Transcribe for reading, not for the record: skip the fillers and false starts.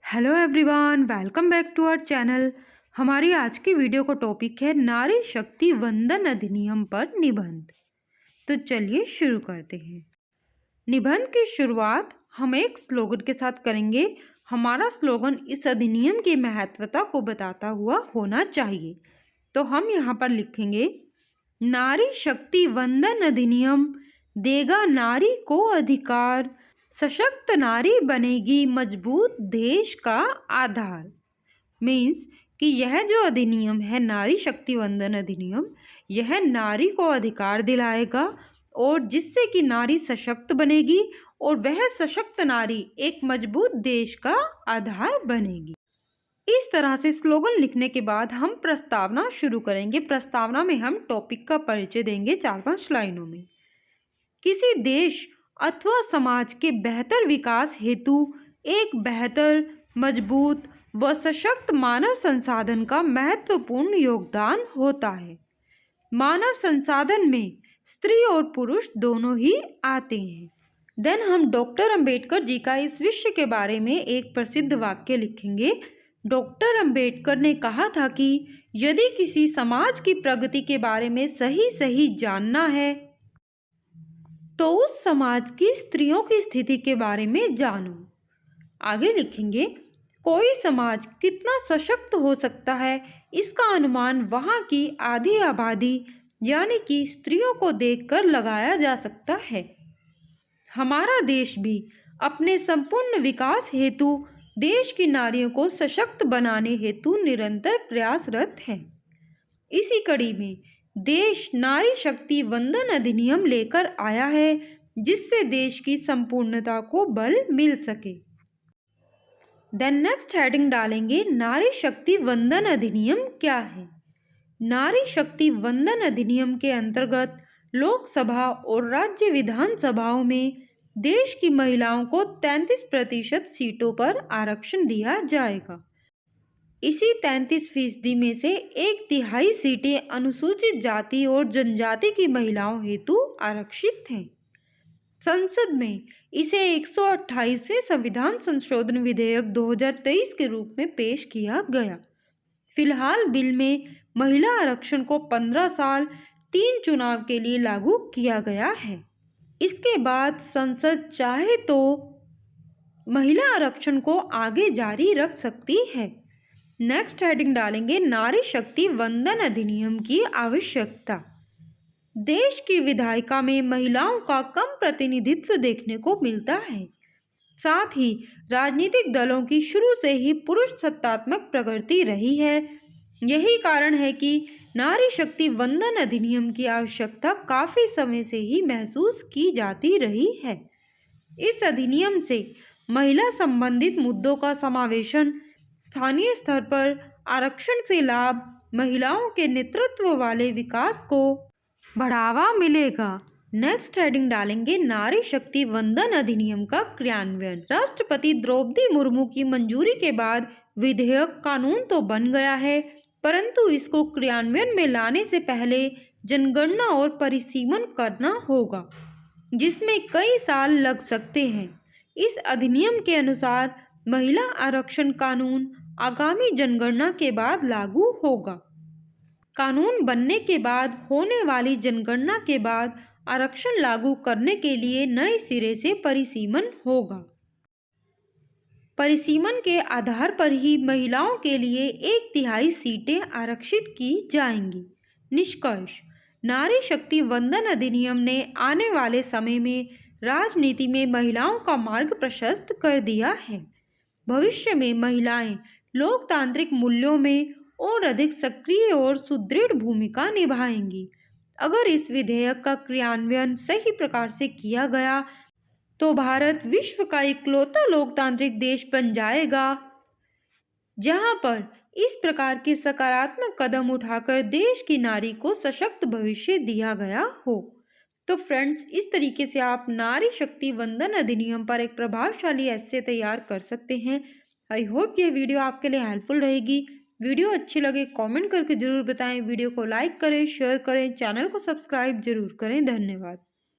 Hello everyone, welcome back to our channel. हमारी आज की वीडियो का टॉपिक है नारी शक्ति वंदन अधिनियम पर निबंध। तो चलिए शुरू करते हैं। निबंध की शुरुआत हम एक स्लोगन के साथ करेंगे। हमारा स्लोगन इस अधिनियम की महत्वता को बताता हुआ होना चाहिए। तो हम यहाँ पर लिखेंगे, नारी शक्ति वंदन अधिनियम देगा नारी को अधिकार, सशक्त नारी बनेगी मजबूत देश का आधार। मीन्स कि यह जो अधिनियम है नारी शक्ति वंदन अधिनियम, यह नारी को अधिकार दिलाएगा और जिससे कि नारी सशक्त बनेगी और वह सशक्त नारी एक मजबूत देश का आधार बनेगी। इस तरह से स्लोगन लिखने के बाद हम प्रस्तावना शुरू करेंगे। प्रस्तावना में हम टॉपिक का परिचय देंगे 4-5 लाइनों में। किसी देश अथवा समाज के बेहतर विकास हेतु एक बेहतर, मजबूत व सशक्त मानव संसाधन का महत्वपूर्ण योगदान होता है। मानव संसाधन में स्त्री और पुरुष दोनों ही आते हैं। देन हम डॉक्टर अंबेडकर जी का इस विषय के बारे में एक प्रसिद्ध वाक्य लिखेंगे। डॉक्टर अंबेडकर ने कहा था कि यदि किसी समाज की प्रगति के बारे में सही जानना है तो उस समाज की स्त्रियों की स्थिति के बारे में जानो। आगे लिखेंगे, कोई समाज कितना सशक्त हो सकता है इसका अनुमान वहाँ की आधी आबादी यानी कि स्त्रियों को देखकर लगाया जा सकता है। हमारा देश भी अपने संपूर्ण विकास हेतु देश की नारियों को सशक्त बनाने हेतु निरंतर प्रयासरत है। इसी कड़ी में देश नारी शक्ति वंदन अधिनियम लेकर आया है जिससे देश की संपूर्णता को बल मिल सके। देन नेक्स्ट हेडिंग डालेंगे, नारी शक्ति वंदन अधिनियम क्या है। नारी शक्ति वंदन अधिनियम के अंतर्गत लोकसभा और राज्य विधानसभाओं में देश की महिलाओं को 33% सीटों पर आरक्षण दिया जाएगा। इसी 33% में से 1/3 सीटें अनुसूचित जाति और जनजाति की महिलाओं हेतु आरक्षित हैं। संसद में इसे 128वें संविधान संशोधन विधेयक 2023 के रूप में पेश किया गया। फिलहाल बिल में महिला आरक्षण को 15 साल 3 चुनाव के लिए लागू किया गया है। इसके बाद संसद चाहे तो महिला आरक्षण को आगे जारी रख सकती है। नेक्स्ट हेडिंग डालेंगे, नारी शक्ति वंदन अधिनियम की आवश्यकता। देश की विधायिका में महिलाओं का कम प्रतिनिधित्व देखने को मिलता है। साथ ही राजनीतिक दलों की शुरू से ही पुरुष सत्तात्मक प्रकृति रही है। यही कारण है कि नारी शक्ति वंदन अधिनियम की आवश्यकता काफ़ी समय से ही महसूस की जाती रही है। इस अधिनियम से महिला संबंधित मुद्दों का समावेशन, स्थानीय स्तर पर आरक्षण से लाभ, महिलाओं के नेतृत्व वाले विकास को बढ़ावा मिलेगा। नेक्स्ट हेडिंग डालेंगे, नारी शक्ति वंदन अधिनियम का क्रियान्वयन। राष्ट्रपति द्रौपदी मुर्मू की मंजूरी के बाद विधेयक कानून तो बन गया है, परंतु इसको क्रियान्वयन में लाने से पहले जनगणना और परिसीमन करना होगा, जिसमें कई साल लग सकते हैं। इस अधिनियम के अनुसार महिला आरक्षण कानून आगामी जनगणना के बाद लागू होगा। कानून बनने के बाद होने वाली जनगणना के बाद आरक्षण लागू करने के लिए नए सिरे से परिसीमन होगा। परिसीमन के आधार पर ही महिलाओं के लिए 1/3 सीटें आरक्षित की जाएंगी। निष्कर्ष, नारी शक्ति वंदन अधिनियम ने आने वाले समय में राजनीति में महिलाओं का मार्ग प्रशस्त कर दिया है। भविष्य में महिलाएं लोकतांत्रिक मूल्यों में और अधिक सक्रिय और सुदृढ़ भूमिका निभाएंगी। अगर इस विधेयक का क्रियान्वयन सही प्रकार से किया गया तो भारत विश्व का इकलौता लोकतांत्रिक देश बन जाएगा जहां पर इस प्रकार के सकारात्मक कदम उठाकर देश की नारी को सशक्त भविष्य दिया गया हो। तो फ्रेंड्स, इस तरीके से आप नारी शक्ति वंदन अधिनियम पर एक प्रभावशाली एस्से तैयार कर सकते हैं। आई होप ये वीडियो आपके लिए हेल्पफुल रहेगी। वीडियो अच्छी लगे कमेंट करके ज़रूर बताएं। वीडियो को लाइक करें, शेयर करें, चैनल को सब्सक्राइब जरूर करें। धन्यवाद।